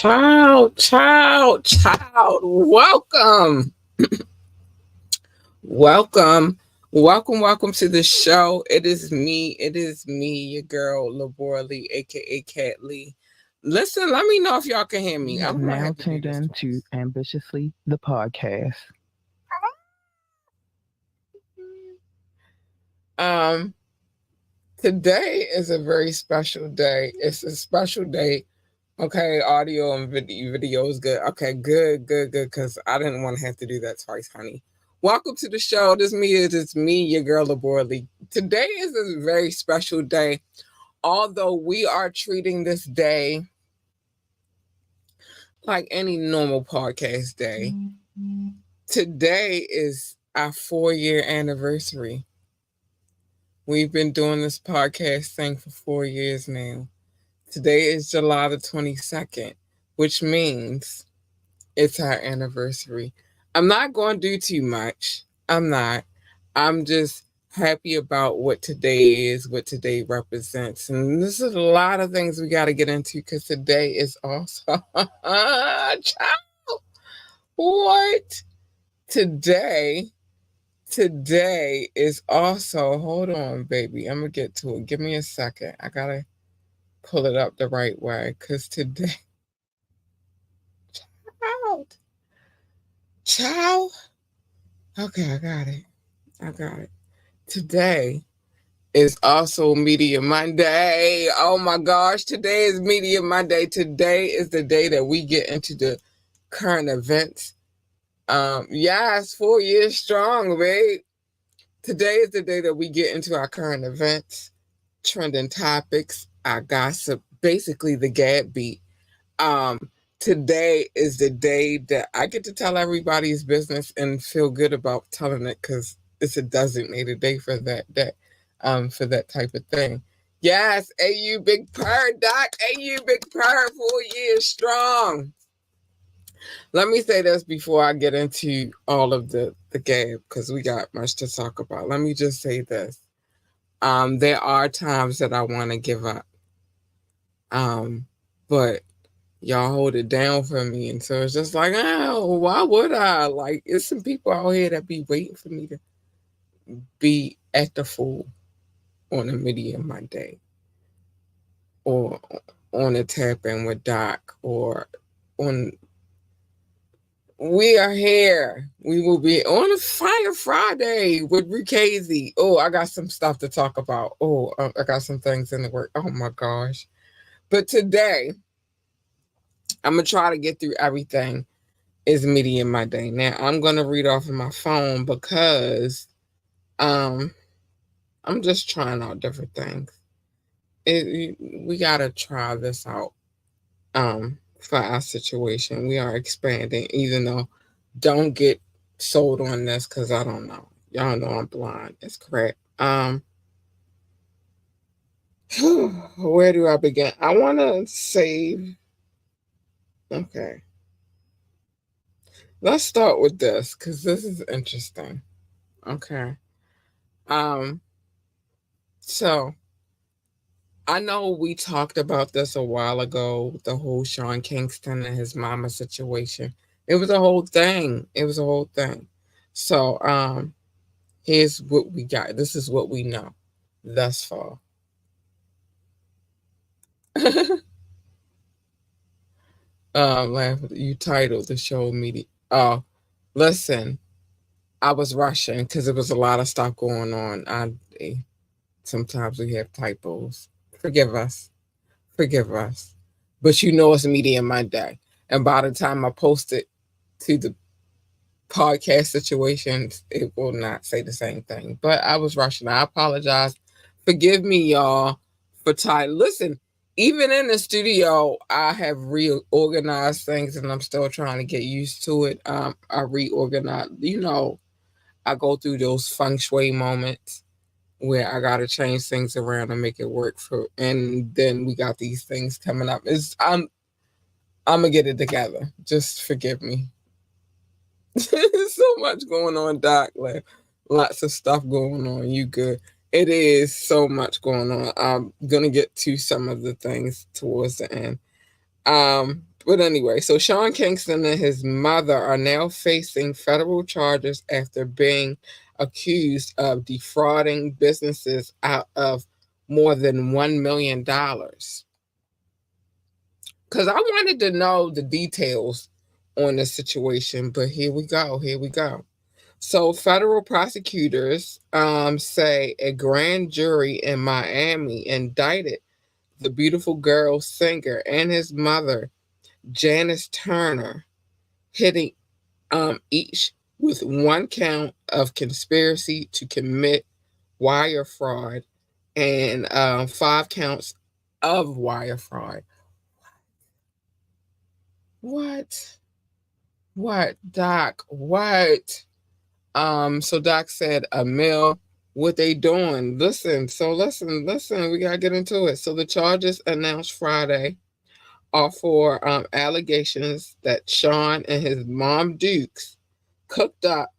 Child. Welcome to the show. It is me, your girl, Laborly, aka Cat Lee. Listen, let me know if y'all can hear You me. have I'm gonna now have to do tuned this in to twice. Ambitiously the podcast. Um, Today is a very special day. It's a special day. Okay, audio and video is good. Okay, good. Because I didn't want to have to do that twice, honey. Welcome to the show. It's me, your girl, Laborly. Today is a very special day. Although we are treating this day like any normal podcast day, today is our 4-year anniversary. We've been doing this podcast thing for 4 years now. Today is July the 22nd, which means it's our anniversary. I'm not going to do too much. I'm not. I'm just happy about what today is, what today represents. And this is a lot of things we got to get into because today is also. Child, what? Today. Today is also. Hold on, baby. I'm going to get to it. Give me a second. I got to pull it up the right way because today. Child. Child. Okay, I got it. Today is also Media Monday. Oh my gosh, today is Media Monday. Today is the day that we get into the current events. Yes, 4 years strong, babe. Today is the day that we get into our current events, trending topics, our gossip, basically the GAB beat. Today is the day that I get to tell everybody's business and feel good about telling it because it's a designated day for for that type of thing. Yes, AU Big Purr, Doc, AU Big Purr, 4 years strong. Let me say this before I get into all of the GAB because we got much to talk about. Let me just say this. There are times that I want to give up. But y'all hold it down for me. And so it's just like, oh, why would I? Like, it's some people out here that be waiting for me to be at the full on a Media Monday or on a tap in with Doc or on. We are here. We will be on a Fire Friday with Rukazy. Oh, I got some stuff to talk about. Oh, I got some things in the work. Oh my gosh. But today, I'm going to try to get through everything is Media Monday. Now I'm gonna read off of my phone because um I'm just trying out different things. We gotta try this out for our situation. We are expanding, even though don't get sold on this because I don't know. Y'all know I'm blind. It's correct. Where do I begin? I wanna save. Okay. Let's start with this because this is interesting. Okay. Um so I know we talked about this a while ago, the whole Sean Kingston and his mama situation. It was a whole thing. So, here's what we got. This is what we know thus far. You titled the show media. Oh, listen, I was rushing because there was a lot of stuff going on. Sometimes we have typos. Forgive us. Forgive us. But you know it's Media Monday. And by the time I post it to the podcast situations, it will not say the same thing. But I was rushing. I apologize. Forgive me, y'all, for time. Listen, even in the studio, I have reorganized things and I'm still trying to get used to it. I reorganize, I go through those feng shui moments where I gotta change things around and make it work for, and then we got these things coming up. I'm gonna get it together. Just forgive me. There's so much going on, Doc. Like lots of stuff going on. You good? It is so much going on. I'm gonna get to some of the things towards the end. But anyway, so Sean Kingston and his mother are now facing federal charges after being accused of defrauding businesses out of more than $1 million. Because I wanted to know the details on the situation, but here we go. Here we go. So, federal prosecutors say a grand jury in Miami indicted the beautiful girl singer and his mother, Janice Turner, hitting each with one count of conspiracy to commit wire fraud and 5 counts of wire fraud. What? What, Doc? What? So Doc said, Emil, what they doing? Listen, we gotta get into it. So the charges announced Friday are for allegations that Sean and his mom Dukes cooked up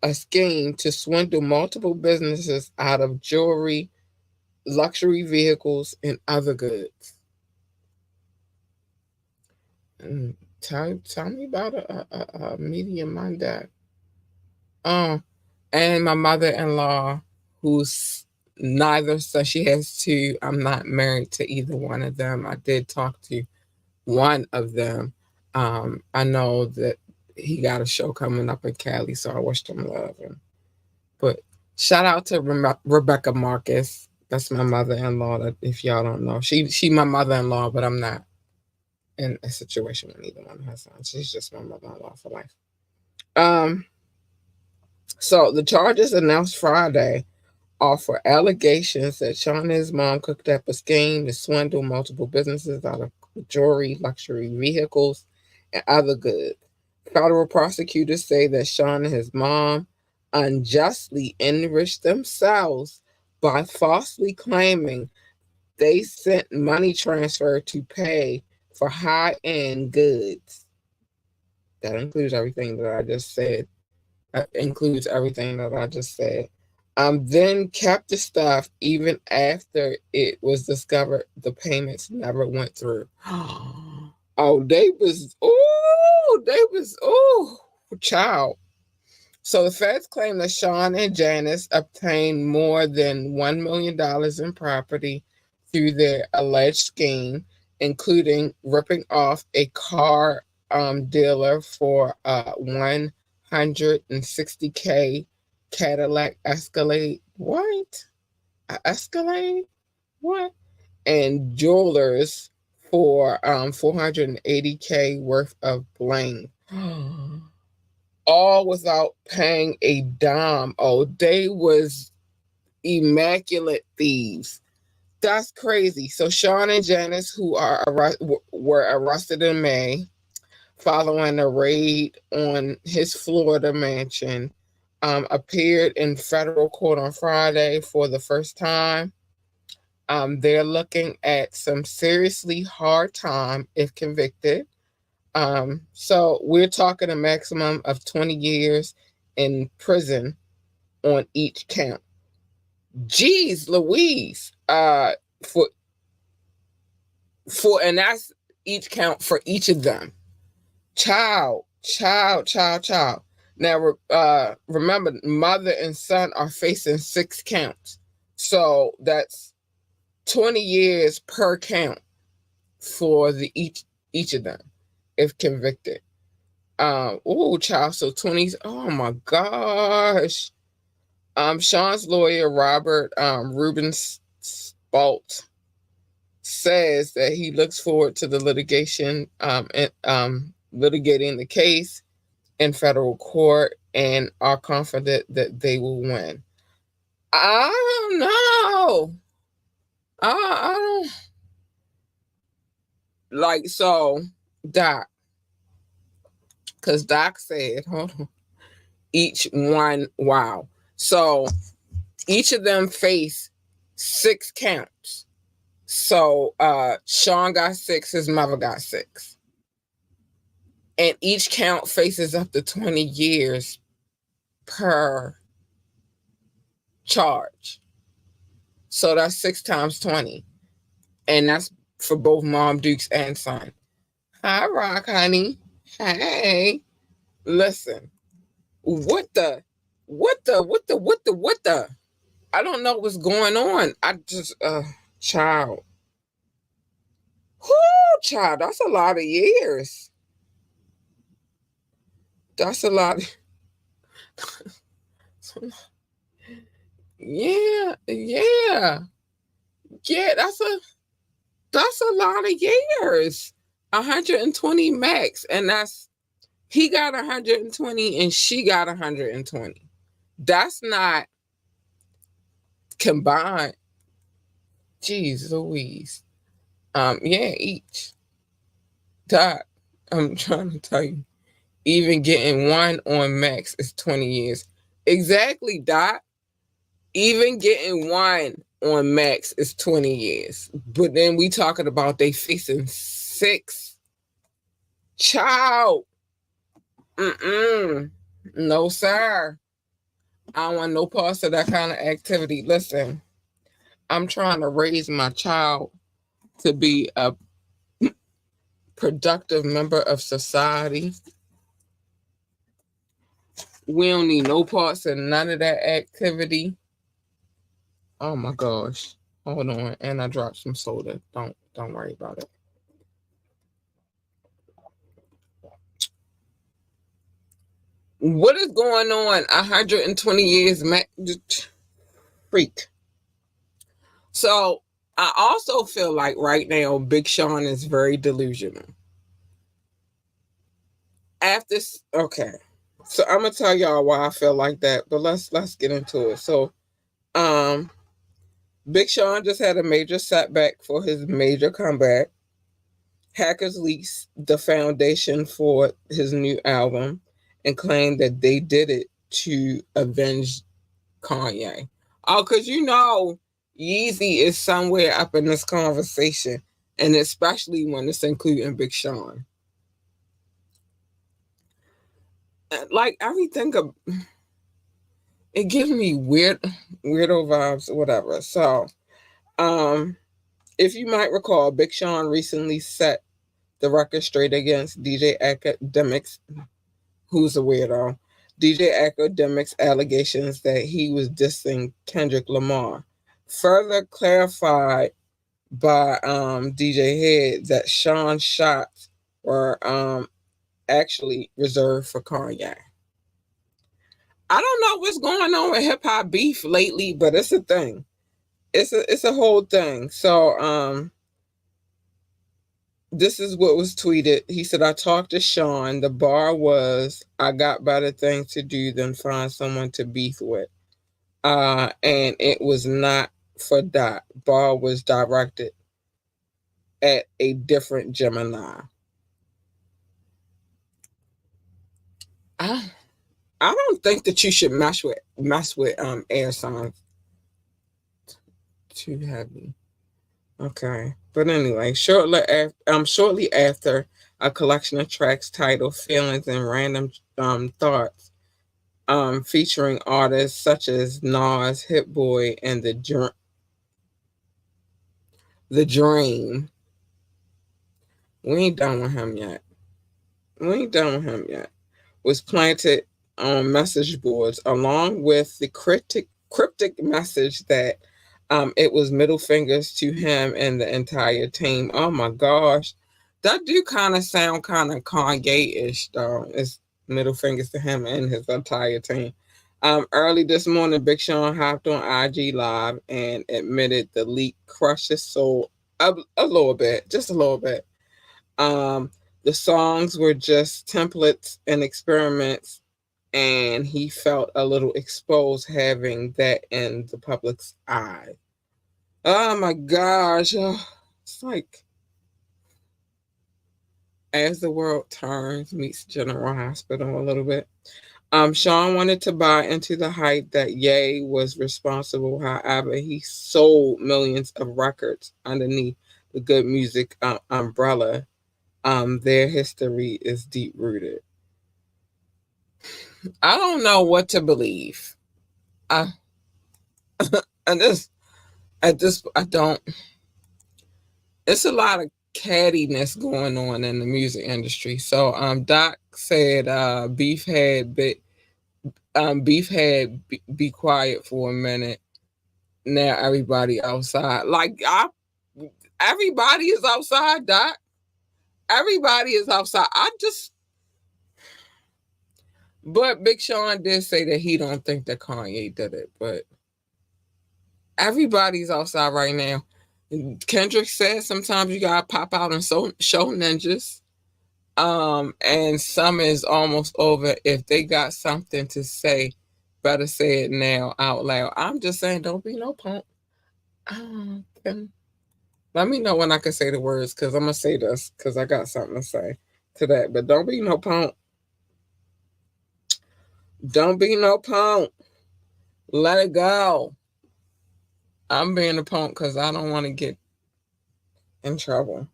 a scheme to swindle multiple businesses out of jewelry, luxury vehicles, and other goods. Tell me about a Meda Monday. Oh, and my mother-in-law, who's neither, so she has two. I'm not married to either one of them. I did talk to one of them. I know that he got a show coming up in Cali, so I wish him love. But shout out to Rebecca Marcus. That's my mother-in-law. That if y'all don't know, she my mother-in-law, but I'm not in a situation with either one of her sons. She's just my mother-in-law for life. So the charges announced Friday are for allegations that Sean and his mom cooked up a scheme to swindle multiple businesses out of jewelry, luxury vehicles, and other goods. Federal prosecutors say that Sean and his mom unjustly enriched themselves by falsely claiming they sent money transfer to pay for high-end goods. That includes everything that I just said. That includes everything that I just said. Then kept the stuff even after it was discovered the payments never went through. Oh, child. So the feds claim that Sean and Janice obtained more than $1 million in property through their alleged scheme, including ripping off a car dealer for 160K Cadillac Escalade. What? Escalade? What? And jewelers for 480K worth of bling. All without paying a dime. Oh, they was immaculate thieves. That's crazy. So Sean and Janice, who were arrested in May following a raid on his Florida mansion, appeared in federal court on Friday for the first time. They're looking at some seriously hard time if convicted. So we're talking a maximum of 20 years in prison on each count. Jeez Louise. For and that's each count for each of them. Child. Now, remember, mother and son are facing 6 counts. So that's 20 years per count for the each of them if convicted. Child, so 20s. Oh my gosh. Sean's lawyer, Robert Rubenspalt, says that he looks forward to the litigation and litigating the case in federal court and are confident that they will win. I don't know. I don't like so Doc, because Doc said, hold on, each one, wow. So each of them face 6 counts. So Sean got 6, his mother got 6. And each count faces up to 20 years per charge. So that's 6 times 20. And that's for both mom, Dukes, and son. Hi, Rock, honey. Hey. Listen. What the? What the? I don't know what's going on. I just, child. Whoo, child. That's a lot of years. That's a lot. Yeah, yeah, yeah. That's a lot of years. 120 max, and that's he got 120 and she got 120. That's not combined. Jeez Louise. Yeah, each. Doc, I'm trying to tell you. Even getting one on max is 20 years. Exactly, Doc. Even getting one on max is 20 years. But then we talking about they facing six. Child. Mm-mm. No, sir. I don't want no parts of that kind of activity. Listen, I'm trying to raise my child to be a productive member of society. We don't need no parts of none of that activity. Oh my gosh. Hold on. And I dropped some soda. Don't worry about it. What is going on? 120 years, freak. So I also feel like right now Big Sean is very delusional. After okay, so I'm gonna tell y'all why I feel like that, but let's get into it. So, um, Big Sean just had a major setback for his major comeback. Hackers leaked the foundation for his new album and claimed that they did it to avenge Kanye. Oh, because Yeezy is somewhere up in this conversation, and especially when it's including Big Sean. Like everything, it gives me weirdo vibes, or whatever. So, um, if you might recall, Big Sean recently set the record straight against DJ Academics, who's a weirdo. DJ Academics' allegations that he was dissing Kendrick Lamar, further clarified by DJ Head that Sean's shots were actually reserved for Kanye. I don't know what's going on with hip hop beef lately, but it's a thing. It's a whole thing. So this is what was tweeted. He said, I talked to Sean. The bar was, I got better things to do than find someone to beef with. And it was not for that. Bar was directed at a different Gemini. I I don't think that you should mess with air signs too heavy. Okay. But anyway, shortly after a collection of tracks titled Feelings and Random Thoughts, featuring artists such as Nas, Hit Boy, and the Dream. We ain't done with him yet. We ain't done with him yet. Was planted on message boards along with the cryptic message that it was middle fingers to him and the entire team. Oh my gosh. That do kind of sound kind of Kanye-ish though. It's middle fingers to him and his entire team. Early this morning, Big Sean hopped on IG Live and admitted the leak crushed his soul a little bit, just a little bit. Um, the songs were just templates and experiments, and he felt a little exposed having that in the public's eye. Oh my gosh. It's like as the world turns meets General Hospital a little bit. Sean wanted to buy into the hype that Ye was responsible. However, he sold millions of records underneath the good music umbrella. Their history is deep rooted. I don't know what to believe. I and this at this I don't. It's a lot of cattiness going on in the music industry. So Doc said Beef had be quiet for a minute. Now everybody outside. Everybody is outside, Doc. Everybody is outside. But Big Sean did say that he don't think that Kanye did it, but everybody's outside right now. Kendrick said sometimes you gotta pop out and show ninjas. And summer is almost over. If they got something to say, better say it now out loud. I'm just saying, don't be no punk. And let me know when I can say the words, because I'm gonna say this because I got something to say to that. But don't be no punk. Don't be no punk. Let it go. I'm being a punk because I don't want to get in trouble.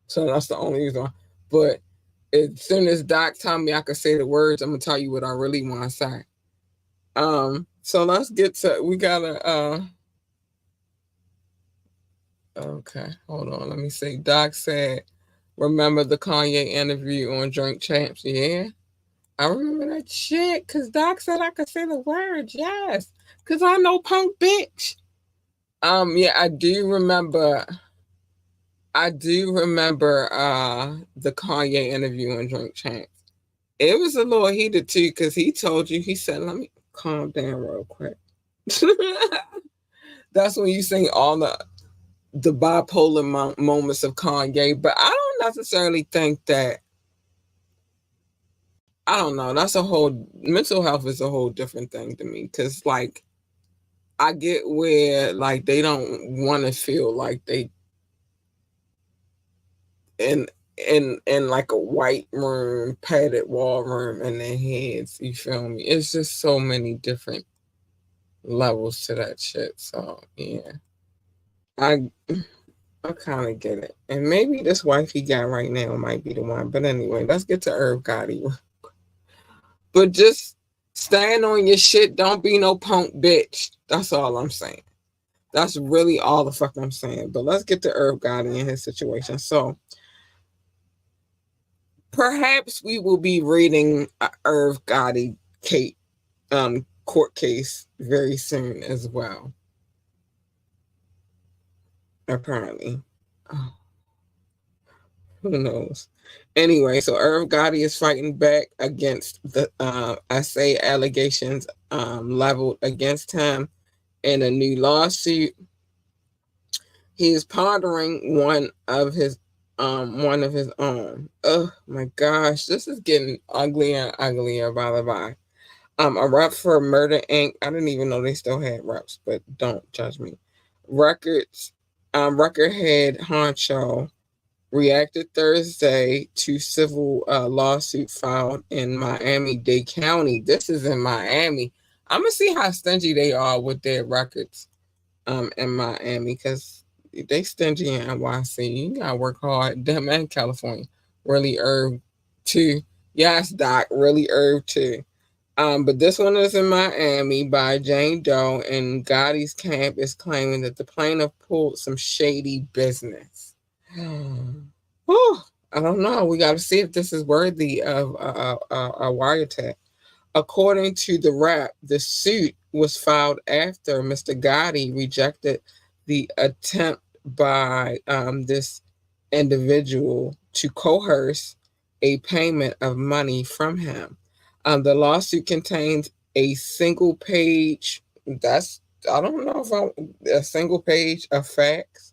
So that's the only reason. But as soon as Doc tell me I can say the words, I'm gonna tell you what I really want to say. So let's get to we gotta okay, hold on, let me see. Doc said, remember the Kanye interview on Drink Champs? Yeah. I remember that shit because Doc said I could say the words, yes. Cause I know punk bitch. Yeah, I do remember the Kanye interview on Drink Champs. It was a little heated too, because he told you, he said, let me calm down real quick. That's when you sing all the bipolar moments of Kanye. But I don't necessarily think that, I don't know, that's a whole, mental health is a whole different thing to me. Because, like, I get where, like, they don't want to feel like they in in like a white room, padded wall room in their heads. You feel me? It's just so many different levels to that shit. So yeah, I I kind of get it. And maybe this wife he got right now might be the one. But anyway, let's get to Irv Gotti. But just stand on your shit. Don't be no punk bitch. That's all I'm saying. That's really all the fuck I'm saying. But let's get to Irv Gotti and his situation. So perhaps we will be reading a Irv Gotti court case very soon as well. Apparently. Oh, who knows? Anyway, so Irv Gotti is fighting back against the I say allegations leveled against him in a new lawsuit. He is pondering one of his own. Oh my gosh, this is getting uglier and uglier by the by. A rep for Murder Inc. I didn't even know they still had reps, but don't judge me. Record head Honcho reacted Thursday to civil lawsuit filed in Miami-Dade County. This is in Miami. I'm gonna see how stingy they are with their records in Miami, because they stingy in NYC. You gotta work hard. Them and California. Really Irv too. Yes, Doc, really Irv too. But this one is in Miami by Jane Doe, and Gotti's camp is claiming that the plaintiff pulled some shady business. Oh, I don't know. We got to see if this is worthy of a wiretap. According to the rap, the suit was filed after Mr. Gotti rejected the attempt by this individual to coerce a payment of money from him. The lawsuit contains a single page. I don't know if a single page of facts.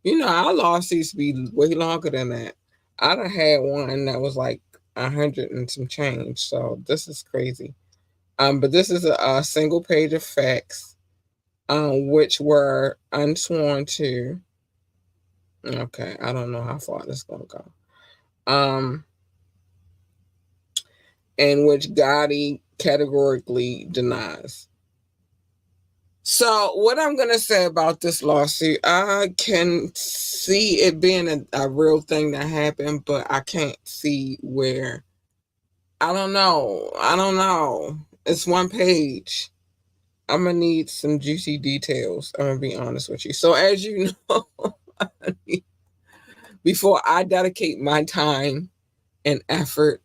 You know, our lawsuits be way longer than that. I done had one that was like 100 and some change. So this is crazy. But this is a single page of facts, which were unsworn to. Okay, I don't know how far this is gonna go. Um, in which Gotti categorically denies. So, what I'm going to say about this lawsuit, I can see it being a real thing that happened, but I can't see where. I don't know. I don't know. It's one page. I'm going to need some juicy details. I'm going to be honest with you. So, as you know, Before I dedicate my time and effort,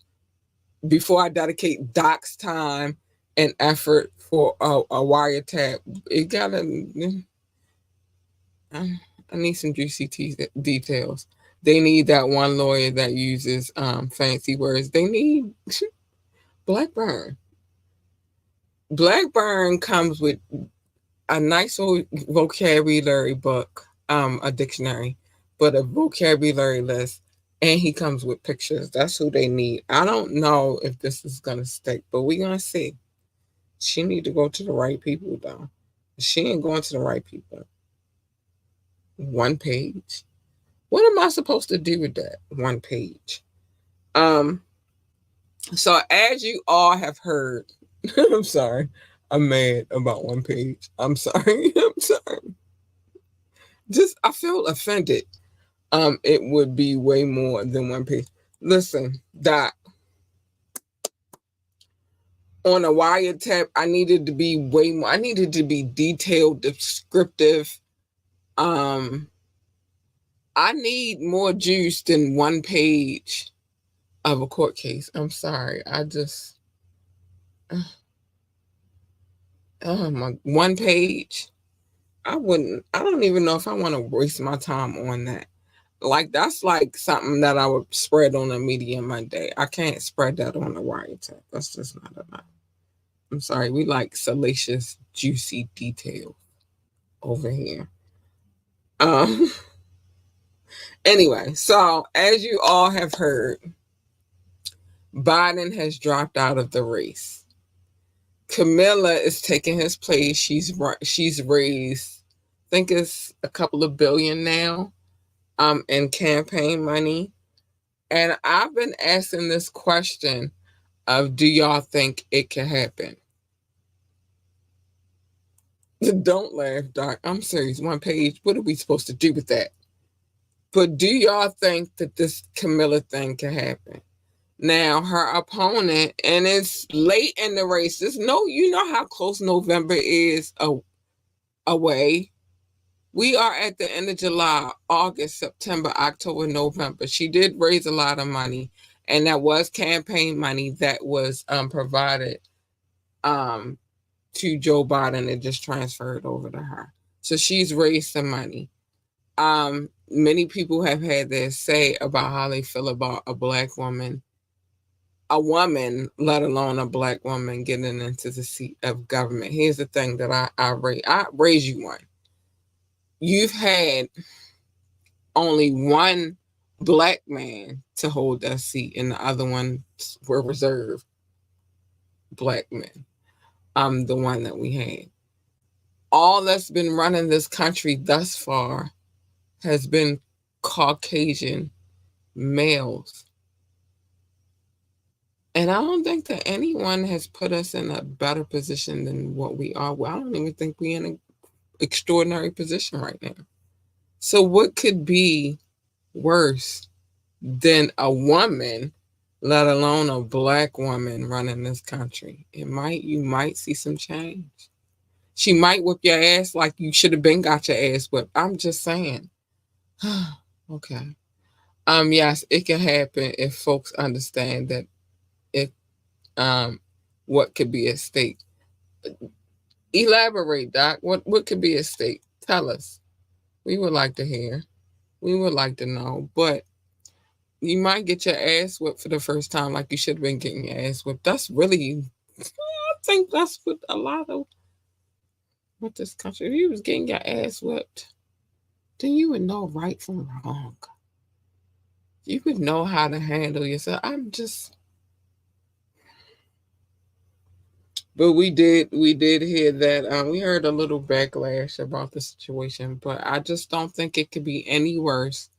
before I dedicate Doc's time and effort for a wiretap, it gotta. I need some juicy details. They need that one lawyer that uses fancy words. They need Blackburn. Blackburn comes with a nice old vocabulary book, a dictionary, but a vocabulary list, and he comes with pictures. That's who they need. I don't know if this is gonna stick, but we're gonna see. She need to go to the right people though. She ain't going to the right people. One page. What am I supposed to do with that? One page. Um, so as you all have heard, I'm sorry. I'm mad about one page. I'm sorry. I'm sorry. Just I feel offended. It would be way more than one page. Listen, Doc, on a wiretap, I needed to be way more. I needed to be detailed, descriptive. Um, I need more juice than one page of a court case. I'm sorry. I just, oh my, one page. I wouldn't. I don't even know if I want to waste my time on that. Like that's like something that I would spread on a Media Monday. I can't spread that on a wiretap. That's just not enough. I'm sorry. We like salacious, juicy detail over here. Um. Anyway, so as you all have heard, Biden has dropped out of the race. Camilla is taking his place. She's raised, I think it's a couple of billion now, in campaign money. And I've been asking this question of, do y'all think it can happen? Don't laugh, Doc. I'm serious. One page. What are we supposed to do with that? But do y'all think that this Camilla thing can happen? Now, her opponent, and it's late in the race. You know how close November is away. We are at the end of July, August, September, October, November. She did raise a lot of money, and that was campaign money that was provided um, to Joe Biden and just transferred over to her. So she's raised some money. Many people have had their say about how they feel about a woman, let alone a black woman, getting into the seat of government. Here's the thing that I raise you one. You've had only one black man to hold that seat, and the other ones were reserved black men. The one that we had. All that's been running this country thus far has been Caucasian males. And I don't think that anyone has put us in a better position than what we are. Well, I don't even think we're in an extraordinary position right now. So, what could be worse than a woman, let alone a black woman, running this country? You might see some change. She might whip your ass like you should have been got your ass whipped. I'm just saying. Okay. Yes, it can happen if folks understand that it what could be at stake. Elaborate, Doc. What could be at stake? Tell us. We would like to hear. We would like to know. But you might get your ass whipped for the first time like you should have been getting your ass whipped. That's really, I think that's what a lot of what this country, if you was getting your ass whipped, then you would know right from wrong. You would know how to handle yourself. But we did hear that we heard a little backlash about the situation, but I just don't think it could be any worse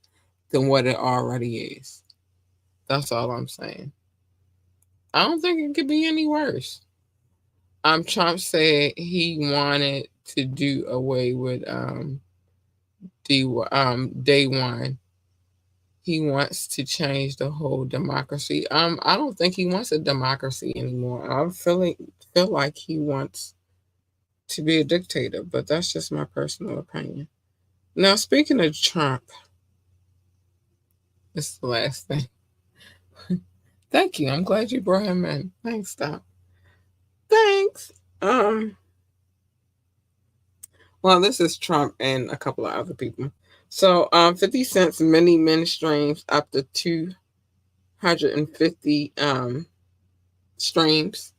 than what it already is. That's all I'm saying. I don't think it could be any worse. Trump said he wanted to do away with day one. He wants to change the whole democracy. I don't think he wants a democracy anymore. Feel like he wants to be a dictator, but that's just my personal opinion. Now, speaking of Trump, this is the last thing. Thank you. I'm glad you brought him in. Thanks, Doc. Thanks. Well, this is Trump and a couple of other people. So, 50 Cent's many men streams up to 250 streams.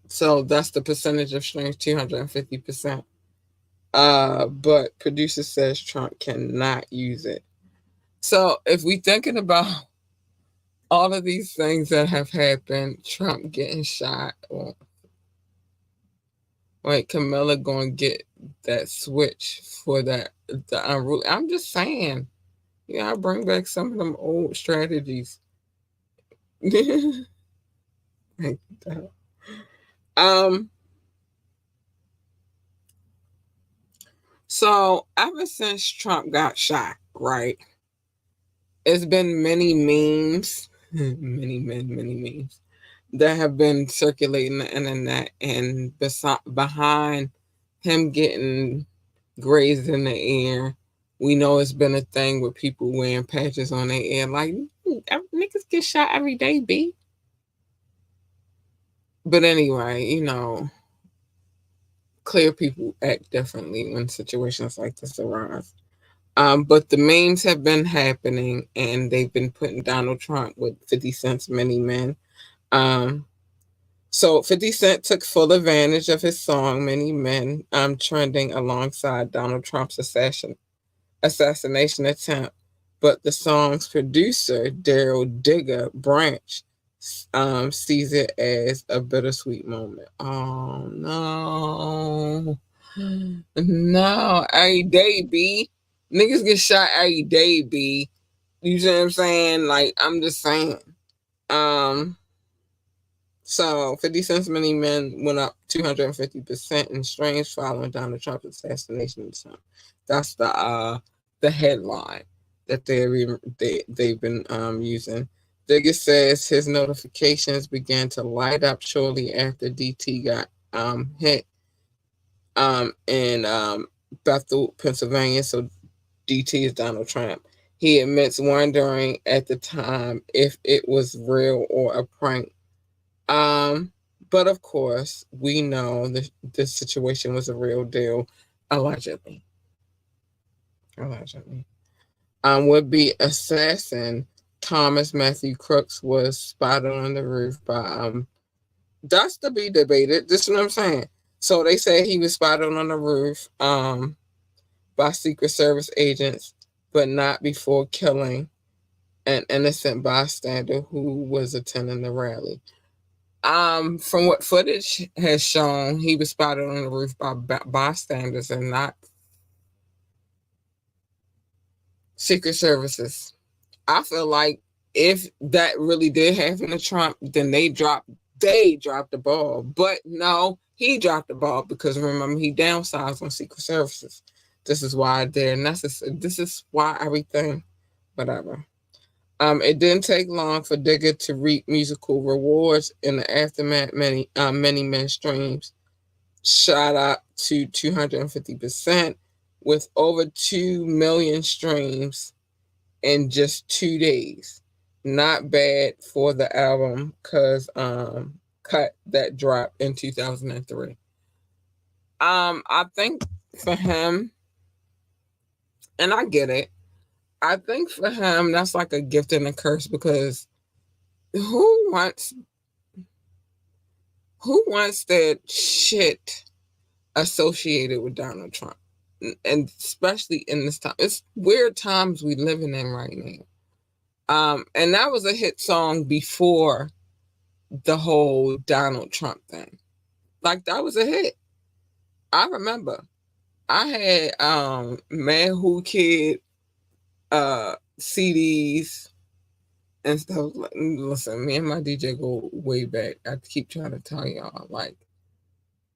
So that's the percentage of streams, 250%. But producer says Trump cannot use it. So if we thinking about all of these things that have happened, Trump getting shot, or like Camilla going to get that switch for the unruly. I'm just saying, yeah, I bring back some of them old strategies. um. So ever since Trump got shot, right? It's been many memes, many memes that have been circulating the internet, and behind him getting grazed in the ear, we know it's been a thing with people wearing patches on their ear. Like, niggas get shot every day, B. But anyway, clear people act differently when situations like this arise. But the memes have been happening, and they've been putting Donald Trump with 50 Cent's Many Men. Um, so 50 Cent took full advantage of his song Many Men, trending alongside Donald Trump's assassination attempt. But the song's producer, Daryl Digger Branch, sees it as a bittersweet moment. Oh no. No, every day, B. Niggas get shot every day, B. You see what I'm saying? Like, I'm just saying. Um, so 50 Cent's Many Men went up 250% in streams following Donald Trump's assassination attempt. That's the headline that they've been using. Digger says his notifications began to light up shortly after DT got hit in Bethel, Pennsylvania. So DT is Donald Trump. He admits wondering at the time if it was real or a prank. But of course, we know this situation was a real deal, allegedly. Allegedly. Would-be assassin Thomas Matthew Crooks was spotted on the roof by that's to be debated. This is what I'm saying. So they say he was spotted on the roof by Secret Service agents, but not before killing an innocent bystander who was attending the rally. From what footage has shown, he was spotted on the roof by bystanders and not Secret Services. I feel like if that really did happen to Trump, then they dropped the ball. But no, he dropped the ball because remember he downsized on Secret Services. This is why they're necessary. This is why everything, whatever. It didn't take long for Digger to reap musical rewards in the aftermath. Many men streams shot up to 250% with over 2 million streams in just 2 days. Not bad for the album cause cut that dropped in 2003. I think for him, and I get it, I think for him that's like a gift and a curse because who wants that shit associated with Donald Trump? And especially in this time. It's weird times we living in right now. And that was a hit song before the whole Donald Trump thing. Like that was a hit. I remember. I had Man Who Kid CDs and stuff. Like, listen, me and my DJ go way back. I keep trying to tell y'all, like,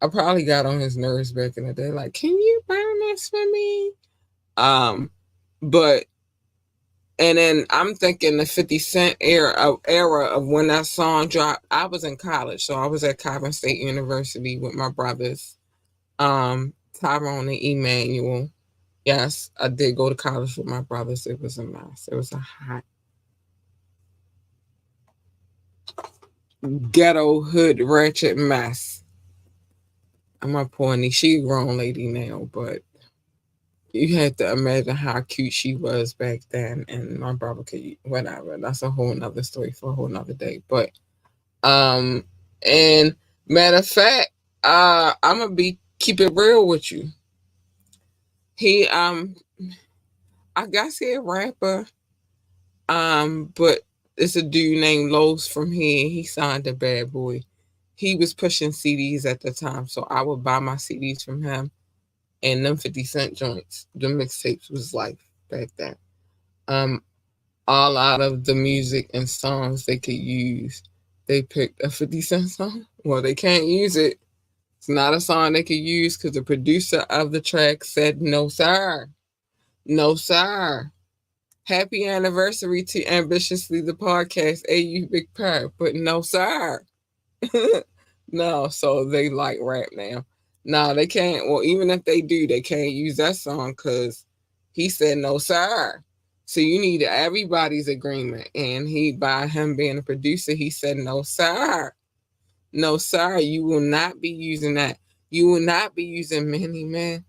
I probably got on his nerves back in the day. Like, can you burn this for me? But and then I'm thinking the 50 Cent era of when that song dropped. I was in college, so I was at Coppin State University with my brothers. Tyrone and Emmanuel. Yes, I did go to college with my brothers. It was a mess. It was a hot ghetto hood ratchet mess. I'm my poor niece. She a grown lady now, but you had to imagine how cute she was back then, and my brother could whatever. That's a whole nother story for a whole nother day. But um, and matter of fact, I'm gonna be keep it real with you. He I guess he a rapper. But it's a dude named Los from here. He signed a Bad Boy. He was pushing CDs at the time, so I would buy my CDs from him. And them 50 Cent joints, the mixtapes was life back then. Um, all out of the music and songs they could use, they picked a 50 Cent song. Well, they can't use it. It's not a song they could use because the producer of the track said, no, sir. No, sir. Happy anniversary to Ambitiously the podcast, AU Big Purr. But no, sir. No, so they like rap now. No, they can't. Well, even if they do, they can't use that song because he said no, sir. So you need everybody's agreement. And he, by him being a producer, he said no, sir. No, sir. You will not be using that. You will not be using many men,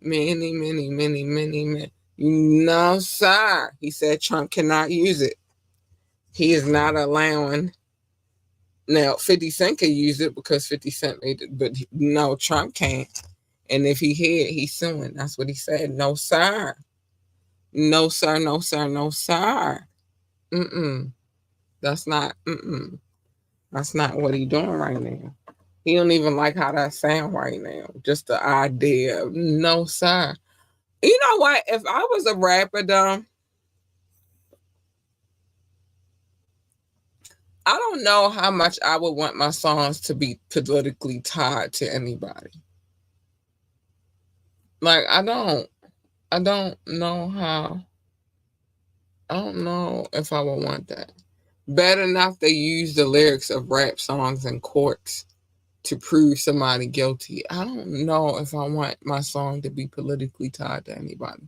many men. No, sir. He said Trump cannot use it. He is not allowing. Now, 50 Cent could use it because 50 Cent made it, but no, Trump can't. And if he had, he's suing. That's what he said. No, sir. No, sir. No, sir. No, sir. Mm-mm. That's not, mm-mm. That's not what he doing right now. He don't even like how that sound right now. Just the idea of, no, sir. You know what? If I was a rapper, though, I don't know how much I would want my songs to be politically tied to anybody. Like I don't know how. I don't know if I would want that. Bad enough they use the lyrics of rap songs in courts to prove somebody guilty. I don't know if I want my song to be politically tied to anybody.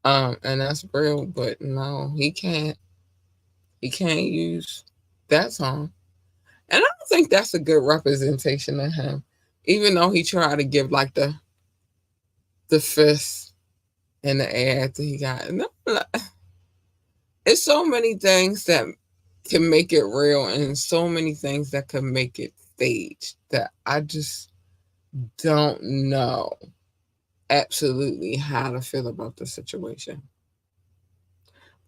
And that's real, but no, he can't. He can't use that song. And I don't think that's a good representation of him. Even though he tried to give like the fist and the air that he got. No, it's so many things that can make it real and so many things that can make it staged that I just don't know absolutely how to feel about the situation.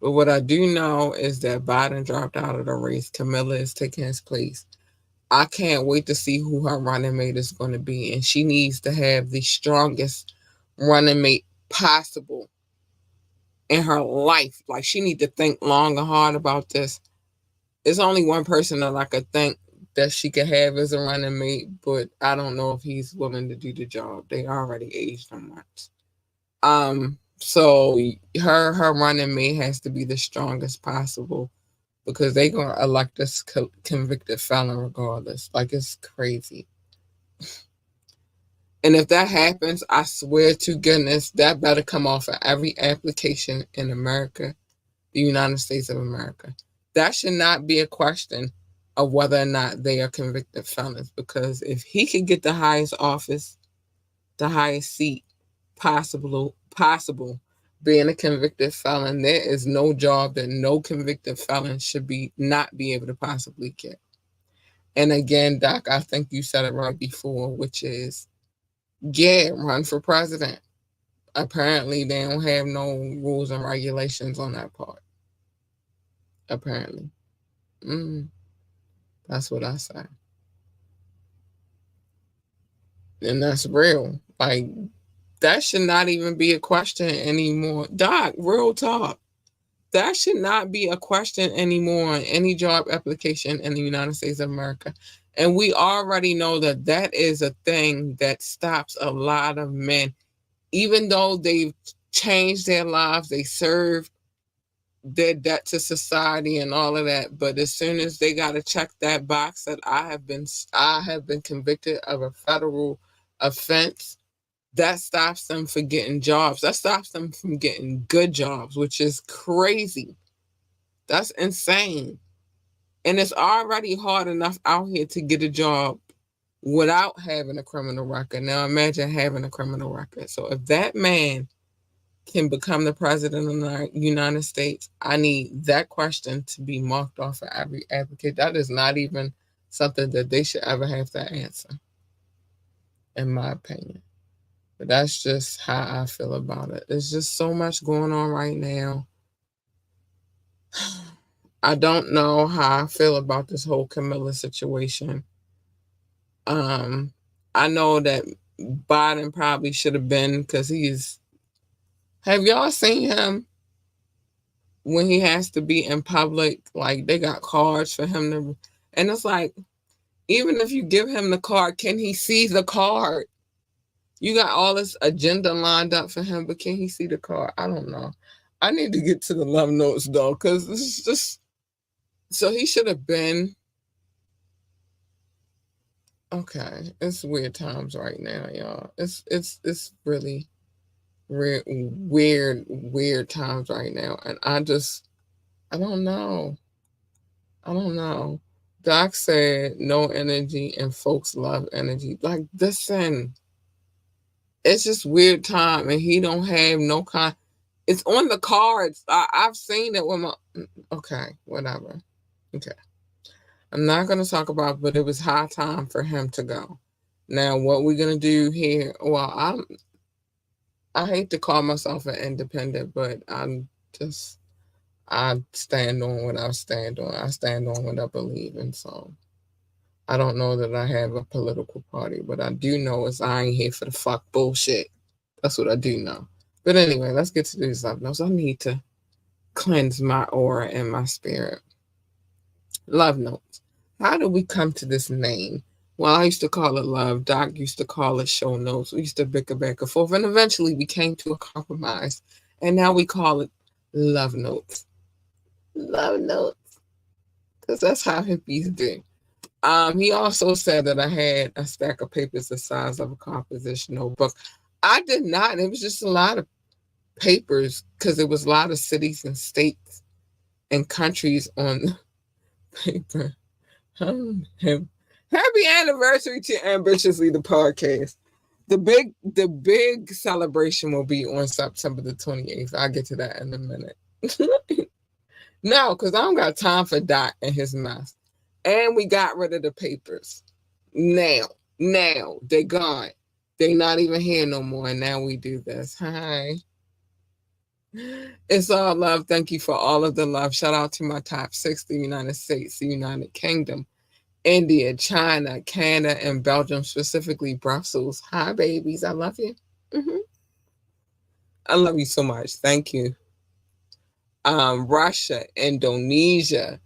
But what I do know is that Biden dropped out of the race. Camilla is taking his place. I can't wait to see who her running mate is going to be. And she needs to have the strongest running mate possible in her life. Like, she need to think long and hard about this. There's only one person that I could think that she could have as a running mate, but I don't know if he's willing to do the job. They already aged so much. So her running mate has to be the strongest possible because they gonna elect this convicted felon regardless. Like, it's crazy. And if that happens, I swear to goodness, that better come off of every application in America, the United States of America. That should not be a question of whether or not they are convicted felons, because if he can get the highest office, the highest seat possible, being a convicted felon, there is no job that no convicted felon should not be able to possibly get. And again, Doc, I think you said it right before, which is, yeah, run for president. Apparently, they don't have no rules and regulations on that part. Apparently. That's what I say. And that's real. Like, that should not even be a question anymore. Doc, real talk. That should not be a question anymore on any job application in the United States of America. And we already know that that is a thing that stops a lot of men. Even though they've changed their lives, they served their debt to society and all of that. But as soon as they got to check that box that I have been convicted of a federal offense, That stops them from getting jobs. That stops them from getting good jobs, which is crazy. That's insane. And it's already hard enough out here to get a job without having a criminal record. Now imagine having a criminal record. So if that man can become the president of the United States, I need that question to be marked off for every advocate. That is not even something that they should ever have to answer, in my opinion. But that's just how I feel about it. There's just so much going on right now. I don't know how I feel about this whole Camilla situation. Um, I know that Biden probably should have been, because he's. Have y'all seen him when he has to be in public? Like, they got cards for him to, and it's like, even if you give him the card, can he see the card? You got all this agenda lined up for him, but can he see the card? I don't know. I need to get to the love notes though, because this is just. So he should have been. Okay, it's weird times right now, y'all. It's really weird times right now, and I don't know. I don't know. Doc said no energy, and folks love energy. Like, listen, it's just weird time, and he don't have no kind. It's on the cards. I've seen it with my. Okay, whatever. Okay. I'm not going to talk about, but it was high time for him to go. Now, what we're going to do here, well, I hate to call myself an independent, but I stand on what I stand on. I stand on what I believe in. So I don't know that I have a political party, but I do know is I ain't here for the fuck bullshit. That's what I do know. But anyway, let's get to these love notes. I need to cleanse my aura and my spirit. Love notes. How did we come to this name? Well, I used to call it love. Doc used to call it show notes. We used to bicker back and forth. And eventually we came to a compromise. And now we call it love notes. Love notes. Because that's how hippies do. He also said that I had a stack of papers the size of a composition notebook. I did not. It was just a lot of papers because it was a lot of cities and states and countries on paper. Happy anniversary to Ambitiously the podcast. The big celebration will be on September the 28th. I'll get to that in a minute. No, because I don't got time for Doc and his mess. And we got rid of the papers. Now, they're gone. They're not even here no more. And now we do this. Hi. It's all love. Thank you for all of the love. Shout out to my top 6, the United States, the United Kingdom, India, China, Canada, and Belgium, specifically Brussels. Hi, babies. I love you. Mm-hmm. I love you so much. Thank you. Russia, Indonesia,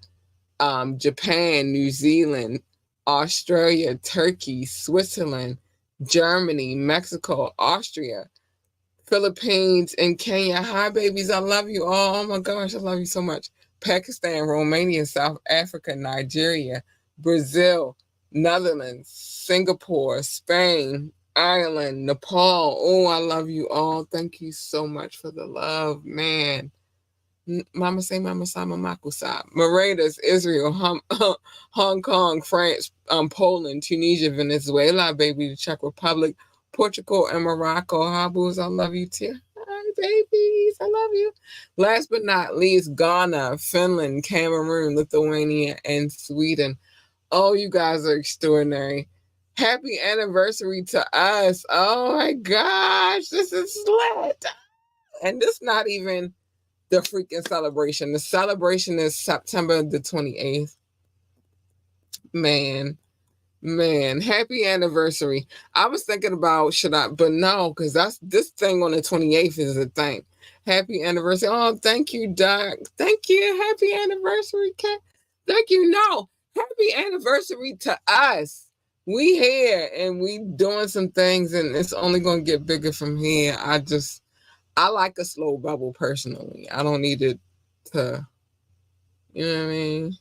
Japan, New Zealand, Australia, Turkey, Switzerland, Germany, Mexico, Austria, Philippines, and Kenya. Hi, babies. I love you all. Oh, my gosh. I love you so much. Pakistan, Romania, South Africa, Nigeria, Brazil, Netherlands, Singapore, Spain, Ireland, Nepal. Oh, I love you all. Thank you so much for the love, man. Mama say, Mama Sama Makusa. Mauritius, Israel, Hong Kong, France, Poland, Tunisia, Venezuela, baby, the Czech Republic, Portugal, and Morocco. Habus, I love you too. Hi, babies. I love you. Last but not least, Ghana, Finland, Cameroon, Lithuania, and Sweden. Oh, you guys are extraordinary. Happy anniversary to us. Oh my gosh, this is lit. And this not even the freaking celebration. The celebration is September the 28th. Man, happy anniversary. I was thinking about but no, because that's this thing on the 28th is a thing. Happy anniversary. Oh, thank you, Doc. Thank you. Happy anniversary, Kat. Thank you. No, happy anniversary to us. We here and we doing some things, and it's only gonna get bigger from here. I like a slow bubble personally. I don't need it to, you know what I mean,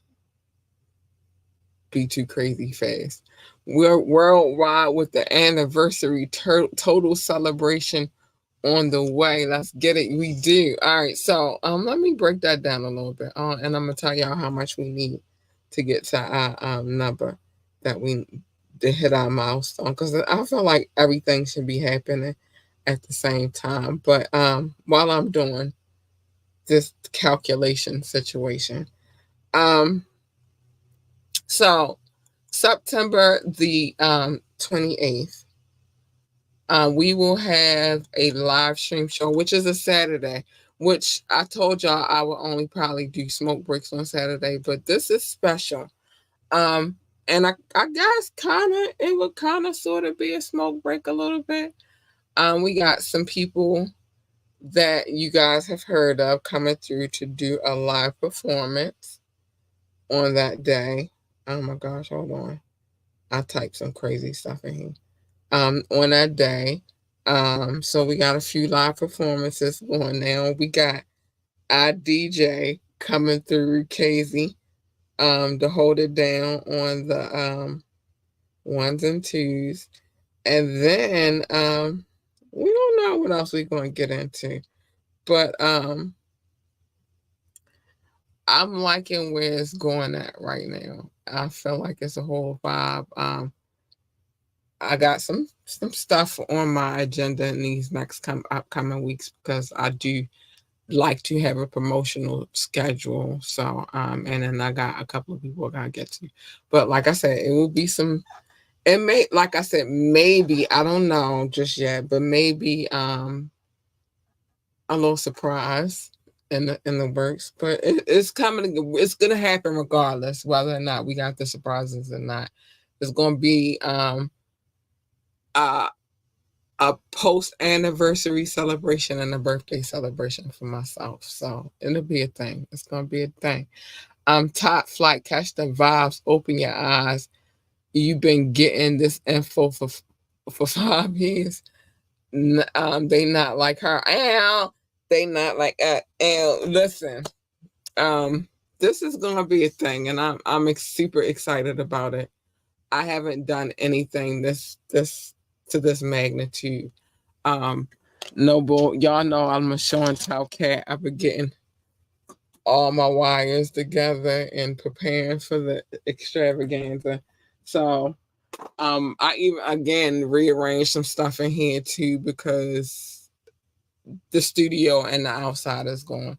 be too crazy fast. We're worldwide with the anniversary total celebration on the way. Let's get it. We do. All right. So let me break that down a little bit. And I'm gonna tell y'all how much we need to get to our number that we to hit our milestone. Because I feel like everything should be happening at the same time. But while I'm doing this calculation situation, um, so September the 28th. We will have a live stream show, which is a Saturday, which I told y'all I will only probably do smoke breaks on Saturday, but this is special. Um, and I guess it would kind of sort of be a smoke break a little bit. We got some people that you guys have heard of coming through to do a live performance on that day. Oh my gosh, hold on. I typed some crazy stuff in here. On that day. So we got a few live performances going now. We got our DJ coming through, Casey, to hold it down on the ones and twos. And then we don't know what else we're gonna get into. But I'm liking where it's going at right now. I feel like it's a whole vibe. I got some stuff on my agenda in these next upcoming weeks because I do like to have a promotional schedule. So and then I got a couple of people I gotta get to. But like I said, it will be some. It may, like I said, maybe I don't know just yet, but maybe a little surprise in the works. But it's coming. It's gonna happen regardless whether or not we got the surprises or not. It's gonna be uh a post anniversary celebration and a birthday celebration for myself. So it'll be a thing. It's gonna be a thing. Top flight, catch the vibes, open your eyes. You've been getting this info for 5 years. They not like her. Ow. They not like ow. Listen. This is gonna be a thing, and I'm super excited about it. I haven't done anything this to this magnitude. Um, Noble, y'all know I'm a show and tell cat. I've been getting all my wires together and preparing for the extravaganza. So, I even again rearranged some stuff in here too because the studio and the outside is going to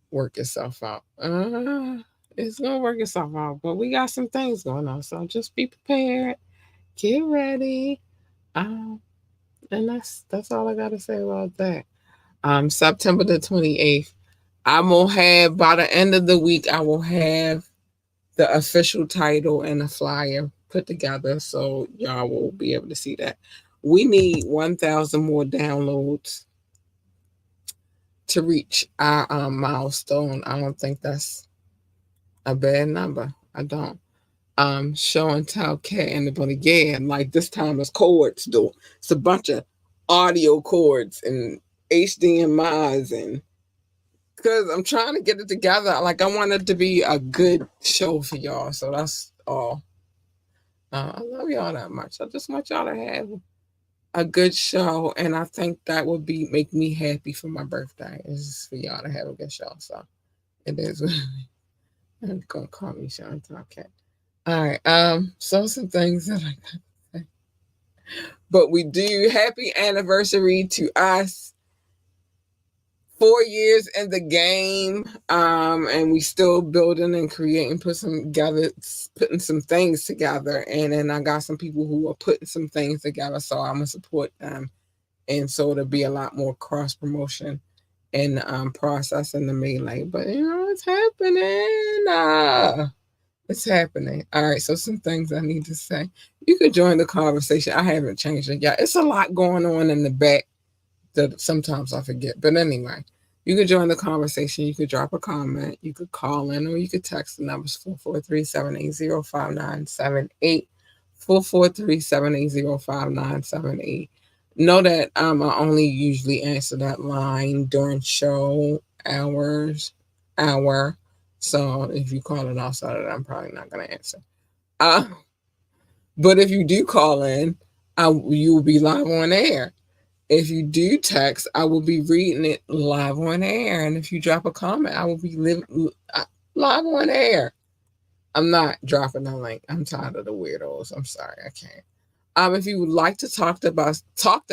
work itself out. It's gonna work itself out, but we got some things going on, so just be prepared, get ready. Um, and that's all I gotta say about that. September the 28th. I will have by the end of the week. I will have the official title and the flyer put together, so y'all will be able to see that. We need 1,000 more downloads to reach our milestone. I don't think that's a bad number. I don't. Show and tell cat and but again, like this time it's chords though. It's a bunch of audio chords and HDMI's and because I'm trying to get it together. Like I want it to be a good show for y'all. So that's all. I love y'all that much. I just want y'all to have a good show, and I think that would be make me happy for my birthday. Is for y'all to have a good show. So it is. I'm gonna call me Sean Talkcat. All right. So some things that I got to say. But we do happy anniversary to us. 4 years in the game, and we still building and creating, putting some things together. And then I got some people who are putting some things together, so I'm gonna support them. And so it'll be a lot more cross promotion and process in the melee. But it's happening. It's happening. All right. So some things I need to say. You could join the conversation. I haven't changed it yet. It's a lot going on in the back that sometimes I forget. But anyway, you could join the conversation. You could drop a comment. You could call in or you could text the numbers 443-780-5978. 443-780-5978. Know that I only usually answer that line during show hour. So if you call it outside of that, I'm probably not gonna answer. Uh But if you do call in, you will be live on air. If you do text, I will be reading it live on air. And if you drop a comment, I will be live on air. I'm not dropping a link. I'm tired of the weirdos. I'm sorry, I can't. If you would like to talk to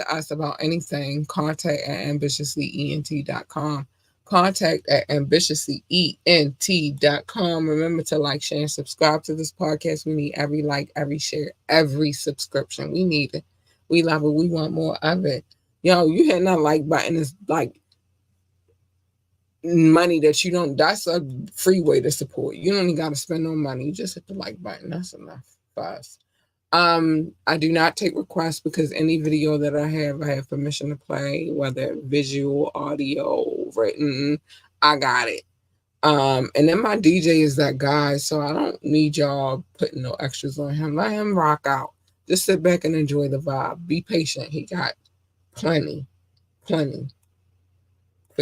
us about anything, contact at ambitiouslyent.com. Contact at ambitiouslyent.com. Remember to like, share, and subscribe to this podcast. We need every like, every share, every subscription. We need it. We love it. We want more of it. Yo, you hitting that like button is like money that you don't, that's a free way to support. You don't even got to spend no money. You just hit the like button. That's enough for us. I do not take requests because any video that I have permission to play, whether visual, audio, written, I got it. And then my DJ is that guy, so I don't need y'all putting no extras on him. Let him rock out. Just sit back and enjoy the vibe. Be patient. He got plenty for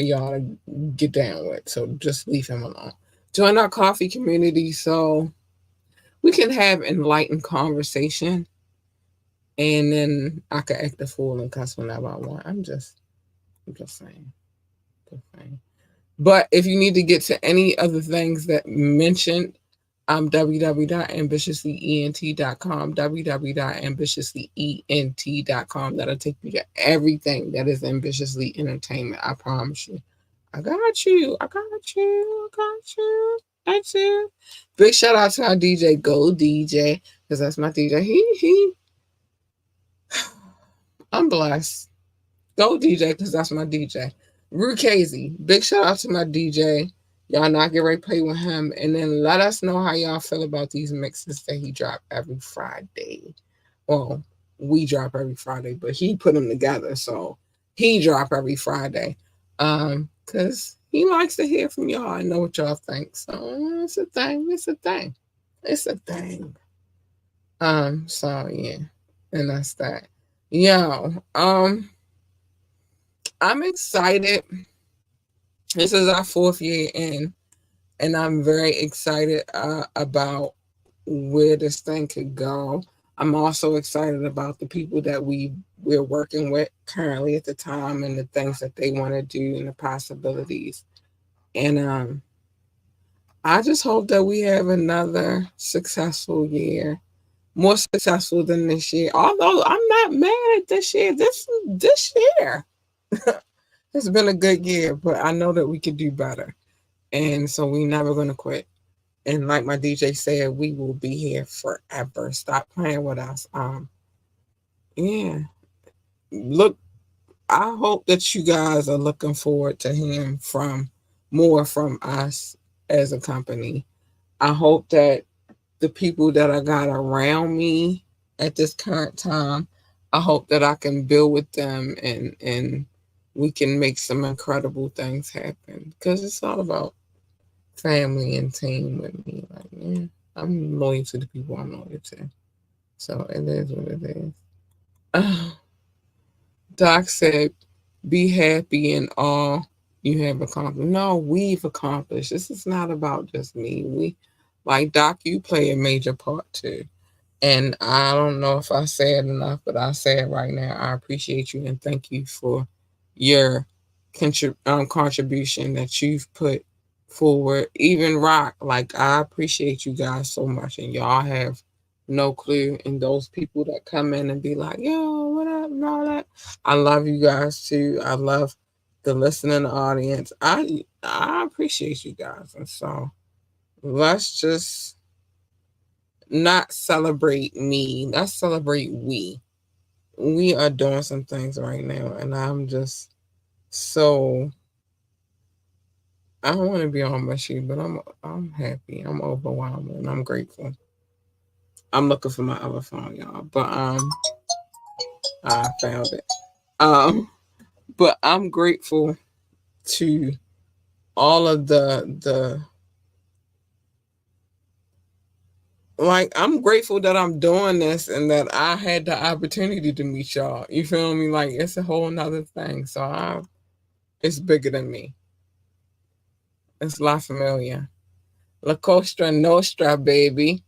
y'all to get down with. So just leave him alone. Join our coffee community so we can have enlightened conversation. And then I can act a fool and cuss whenever I want. I'm just saying. Just saying. But if you need to get to any other things that mentioned, www.ambitiouslyent.com, www.ambitiouslyent.com. That'll take you to everything that is ambitiously entertainment. I promise you. I got you. I got you. I got you. That's it. Big shout out to our DJ, Go DJ, because that's my DJ. I'm blessed. Go DJ, because that's my DJ. Rue Casey, big shout out to my DJ. Y'all not get ready to play with him. And then let us know how y'all feel about these mixes that he dropped every Friday. Well, we drop every Friday, but he put them together. So he drop every Friday. Because he likes to hear from y'all and know what y'all think. So it's a thing. It's a thing. It's a thing. So yeah. And that's that. Yo, I'm excited. This is our 4th year in, and I'm very excited about where this thing could go. I'm also excited about the people that we're working with currently at the time and the things that they want to do and the possibilities. And I just hope that we have another successful year, more successful than this year. Although I'm not mad at this year. This year. It's been a good year, but I know that we could do better. And so we never gonna quit. And like my DJ said, we will be here forever. Stop playing with us. Yeah. Look, I hope that you guys are looking forward to hearing from more from us as a company. I hope that the people that I got around me at this current time, I hope that I can build with them and we can make some incredible things happen. Because it's all about family and team with me. Like, yeah, I'm loyal to the people I'm loyal to. So it is what it is. Doc said, be happy in all you have accomplished. No, we've accomplished. This is not about just me. Like Doc, you play a major part too. And I don't know if I said enough, but I say it right now. I appreciate you and thank you for your contribution that you've put forward. Even Rock, like I appreciate you guys so much, and y'all have no clue. And those people that come in and be like, "Yo, what up?" and all that. I love you guys too. I love the listening audience. I appreciate you guys, and so let's just not celebrate me. Let's celebrate we. We are doing some things right now, and I'm just so I don't want to be on my shoe, but I'm happy. I'm overwhelmed and I'm grateful. I'm looking for my other phone, y'all. But I found it. Um but I'm grateful to all of the like I'm grateful that I'm doing this and that I had the opportunity to meet y'all. You feel me? Like it's a whole nother thing. So it's bigger than me. It's La Familia. La Costa Nostra, baby.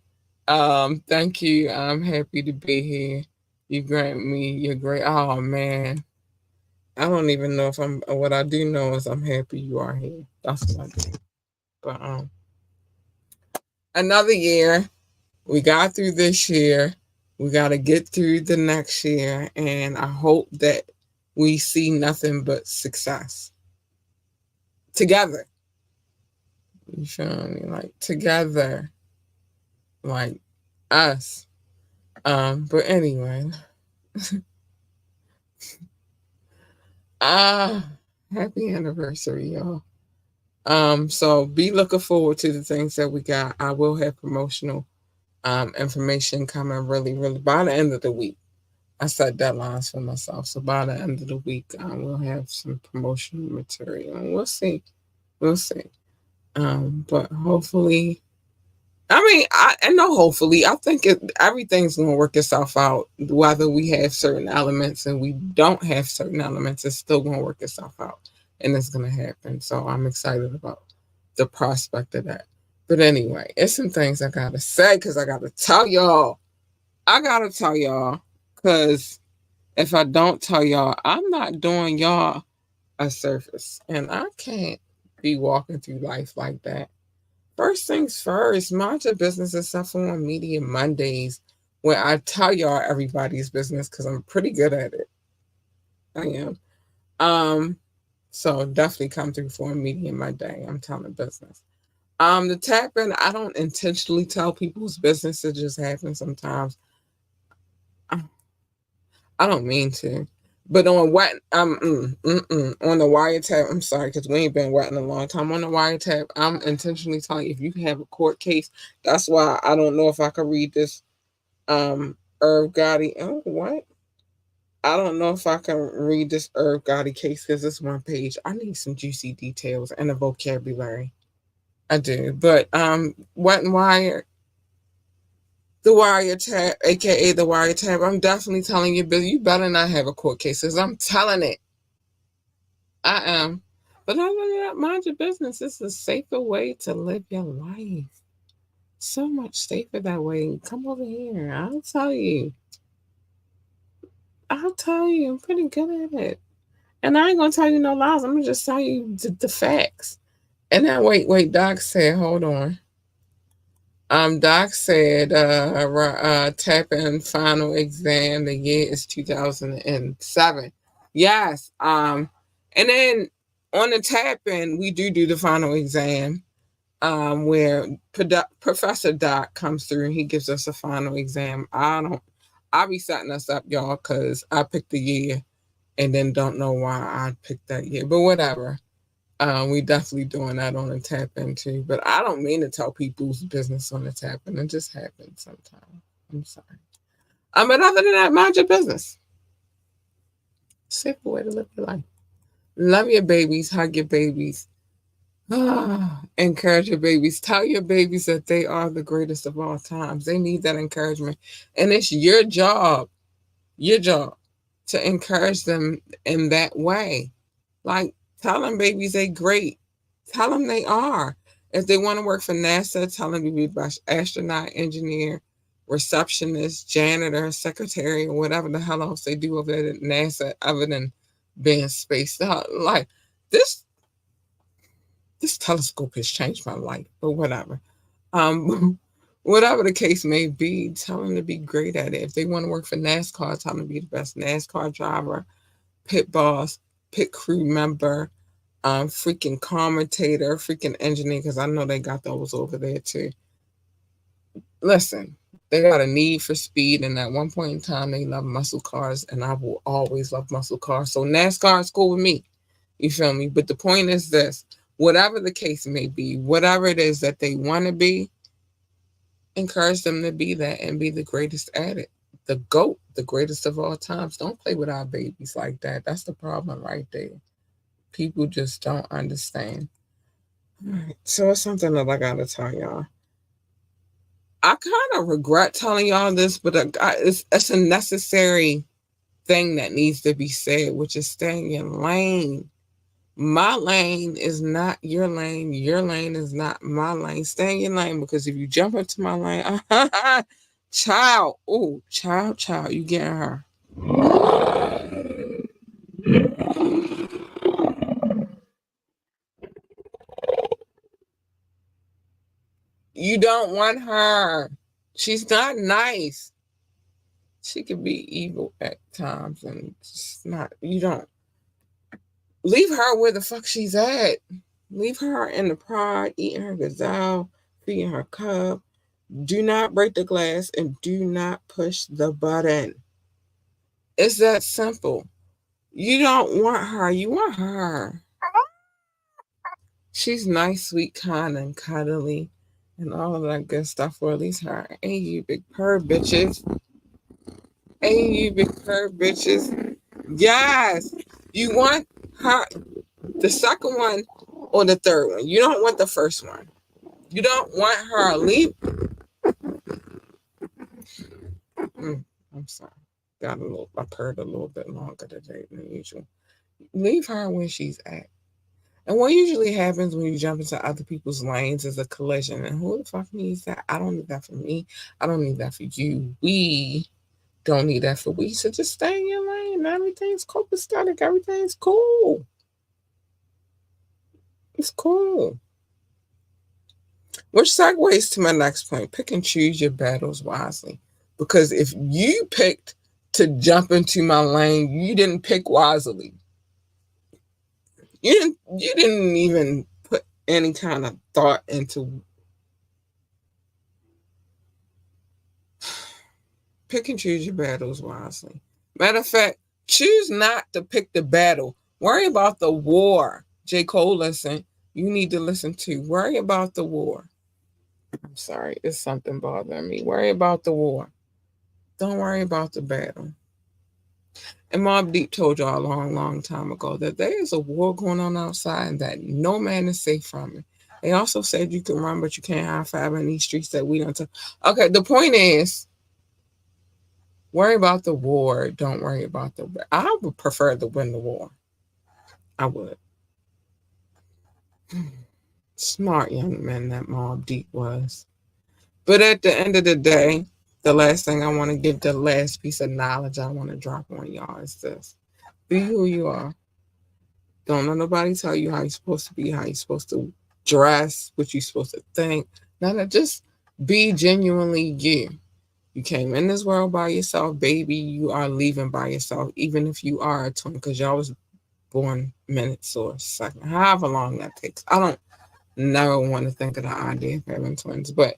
Thank you. I'm happy to be here. You grant me your great. Oh man, I don't even know if I'm. What I do know is I'm happy you are here. That's what I do. But another year. We got through this year. We got to get through the next year, and I hope that we see nothing but success together. You feel me? Like together, like us. But anyway, ah, happy anniversary, y'all. So be looking forward to the things that we got. I will have promotional information coming really by the end of the week. I set deadlines for myself. So by the end of the week, we'll have some promotional material. And we'll see. We'll see. But hopefully, I mean, I know hopefully, I think everything's going to work itself out. Whether we have certain elements and we don't have certain elements, it's still going to work itself out. And it's going to happen. So I'm excited about the prospect of that. But anyway, it's some things I got to say because I got to tell y'all. I got to tell y'all because if I don't tell y'all, I'm not doing y'all a service. And I can't be walking through life like that. First things first, mind your business and stuff on Media Mondays where I tell y'all everybody's business because I'm pretty good at it. I am. Um, so definitely come through for a Media Monday. I'm telling business. The tap in, I don't intentionally tell people's business. It just happens sometimes. I I don't mean to. But on what on the wiretap, I'm sorry because we ain't been wetting a long time. On the wiretap, I'm intentionally telling you if you have a court case. That's why I don't know if I could read this. Irv Gotti. Oh, what? I don't know if I can read this Irv Gotti case because it's one page. I need some juicy details and a vocabulary. I do, but wet and wire the wiretap, aka the wiretap. I'm definitely telling you, Bill, you better not have a court case, cause I'm telling it. I am. But other than that, mind your business. It's a safer way to live your life. So much safer that way. Come over here. I'll tell you. I'll tell you. I'm pretty good at it. And I ain't gonna tell you no lies. I'm gonna just tell you the facts. And then wait. Doc said, hold on. Doc said, tap in final exam. The year is 2007. Yes. And then on the tap in, we do the final exam. Where Professor Doc comes through and he gives us a final exam. I'll be setting us up, y'all, because I picked the year and then don't know why I picked that year. But whatever. We definitely doing that on the tap in too. But I don't mean to tell people's business on the tap in. It just happens sometimes. I'm sorry. But other than that, mind your business. Safer way to live your life. Love your babies, hug your babies. Encourage your babies. Tell your babies that they are the greatest of all times. They need that encouragement. And it's your job to encourage them in that way. Like, tell them babies they great. Tell them they are. If they want to work for NASA, tell them to be an astronaut, engineer, receptionist, janitor, secretary, or whatever the hell else they do over there at NASA other than being spaced out. Like, this this telescope has changed my life, but whatever. Um, whatever the case may be, tell them to be great at it. If they want to work for NASCAR, tell them to be the best NASCAR driver, pit boss, pit crew member, freaking commentator, freaking engineer, because I know they got those over there too. Listen, they got a need for speed, and at one point in time, they love muscle cars, and I will always love muscle cars. So NASCAR is cool with me. You feel me? But the point is this: whatever the case may be, whatever it is that they want to be, encourage them to be that and be the greatest at it. The GOAT, the greatest of all times. Don't play with our babies like that. That's the problem right there. People just don't understand. All right, so it's something that I gotta tell y'all. I kind of regret telling y'all this, but it's a necessary thing that needs to be said, which is staying in lane. My lane is not your lane. Your lane is not my lane. Stay in your lane, because if you jump into my lane, child, oh, child, you getting her. You don't want her. She's not nice. She can be evil at times, and it's not. You don't leave her where the fuck she's at. Leave her in the pride, eating her gazelle, feeding her cub. Do not break the glass and do not push the button. It's that simple. You don't want her. You want her. She's nice, sweet, kind, and cuddly, and all of that good stuff. Or at least her. Hey, you big purr bitches. Hey, you big purr bitches. Yes. You want her, the second one or the third one. You don't want the first one. You don't want her. Leave. I'm sorry. I purred a little bit longer today than usual. Leave her where she's at. And what usually happens when you jump into other people's lanes is a collision. And who the fuck needs that? I don't need that for me. I don't need that for you. We don't need that for we. So just stay in your lane. Everything's copacetic. Everything's cool. It's cool. Which segues to my next point. Pick and choose your battles wisely. Because if you picked to jump into my lane, you didn't pick wisely. You didn't even put any kind of thought into. Pick and choose your battles wisely. Matter of fact, choose not to pick the battle. Worry about the war. J. Cole, listen. You need to listen to. Worry about the war. I'm sorry, it's something bothering me. Worry about the war. Don't worry about the battle. And Mobb Deep told y'all a long, long time ago that there is a war going on outside and that no man is safe from it. They also said you can run, but you can't hide forever in these streets that we don't tell. Okay, the point is, worry about the war. Don't worry about the. I would prefer to win the war. I would. Smart young man that Mobb Deep was. But at the end of the day, the last thing I want to give, the last piece of knowledge I want to drop on y'all is this. Be who you are. Don't let nobody tell you how you're supposed to be, how you're supposed to dress, what you're supposed to think. No, just be genuinely you. You came in this world by yourself, baby. You are leaving by yourself, even if you are a twin, because y'all was born minutes or second, however long that takes. I don't never want to think of the idea of having twins, but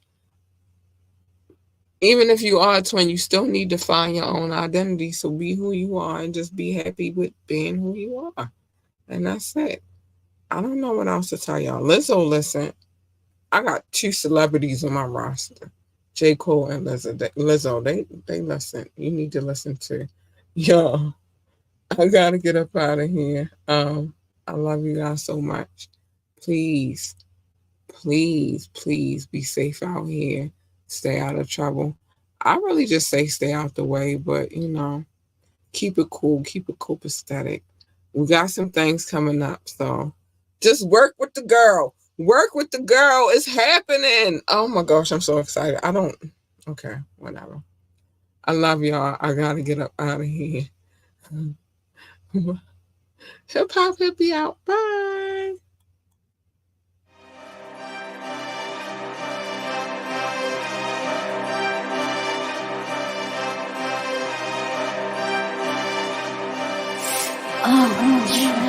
even if you are a twin, you still need to find your own identity. So be who you are and just be happy with being who you are. And that's it. I don't know what else to tell y'all. Lizzo, listen, I got two celebrities on my roster. J. Cole and Lizzo, they listen. You need to listen to. Yo, I gotta get up out of here. I love you guys so much. Please, please be safe out here. Stay out of trouble. I really just say stay out the way, but keep it cool, keep it copacetic. We got some things coming up, so just work with the girl. Work with the girl. It's happening. Oh my gosh, I'm so excited. Okay, whatever. I love y'all. I gotta get up out of here. Hip hop hippie out. Bye. Oh,